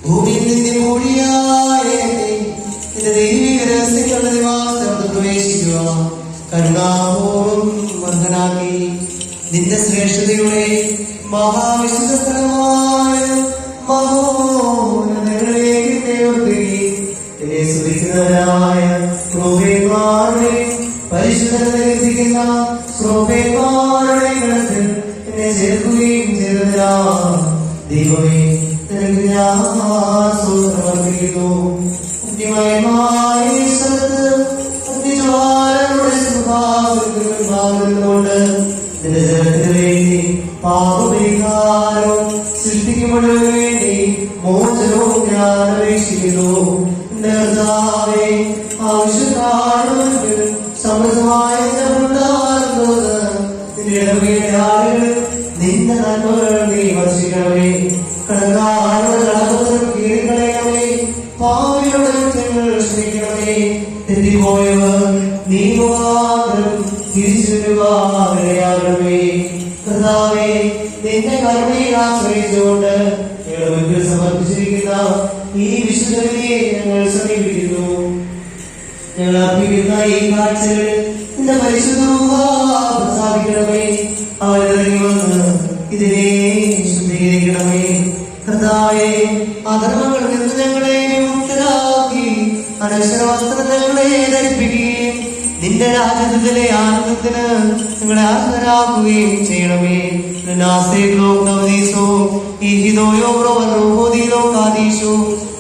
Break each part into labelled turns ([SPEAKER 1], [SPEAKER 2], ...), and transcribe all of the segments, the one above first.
[SPEAKER 1] ഭൂമിയിൽ നിന്ന് മൂടിയായ നിന്റെ ദൈവിക രഹസ്യങ്ങളുടെ നിവാസത്തിൽ പ്രവേശിക്കുക. കരുണാപൂർവം വർദ്ധനാക്കി നിന്റെ ശ്രേഷ്ഠതയുടെ മഹാവിശുദ്ധ സ്ഥലമായ സ്തുതിക്കുന്നവരായ പരിശുദ്ധീകരിക്കുന്ന ശ്രോപേന്മാരുടെ ഗണത്തിൽ എന്നെ ചേർക്കുകയും ചെയ്തതിനാ ദൈവമേ നിനക്ക് ഞാൻ സമർപ്പിക്കുന്നു. കൊണ്ട് നിന്റെ ജനത്തിന് വേണ്ടി പാപപരിഹാരവും സൃഷ്ടിക്കപ്പെടുന്നതിന് വേണ്ടി മോചനവും ഞാൻ അപേക്ഷിക്കുന്നു. സമൃദ്ധമായ നിന്റെ ഇടവകയുടെ ആളുകൾ നിന്റെ നന്മകൾ നീ വർഷിക്കണമേ. കടകാലം കീഴിക്കളയണമേ. പാവിയുടെ കുറ്റങ്ങൾ ക്ഷമിക്കണമേ. തെറ്റിപ്പോയവർ നീ മാത്രം തിരിച്ചു വരുവാകണമേ. കർത്താവേ, നിന്റെ കരുണയിൽ ആശ്രയിച്ചുകൊണ്ട് ഞങ്ങളുടെ സമർപ്പിച്ചിരിക്കുന്ന ഈ വിശുദ്ധയെ ഞങ്ങൾ സമീപിക്കുന്നു. ഞങ്ങൾ അർപ്പിക്കുന്ന ഈ കാഴ്ചകൾ നിന്റെ പരിശുദ്ധ പ്രസാദിക്കണമേ. അവരിറങ്ങി വന്ന് ഇതിനെ ശുദ്ധീകരിക്കണമേ. കർത്താവേ, അധർമ്മങ്ങളിൽ നിന്ന് ഞങ്ങളെ മുക്തരാക്കി അനശ്വര വസ്ത്രം ഞങ്ങളെ ധരിപ്പിക്കുകയും നിന്റെ രാജ്യത്തിലെ ആനന്ദത്തിന് ഞങ്ങളെ ആശ്വരാക്കുകയും ചെയ്യണമേ.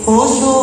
[SPEAKER 1] ഓശോ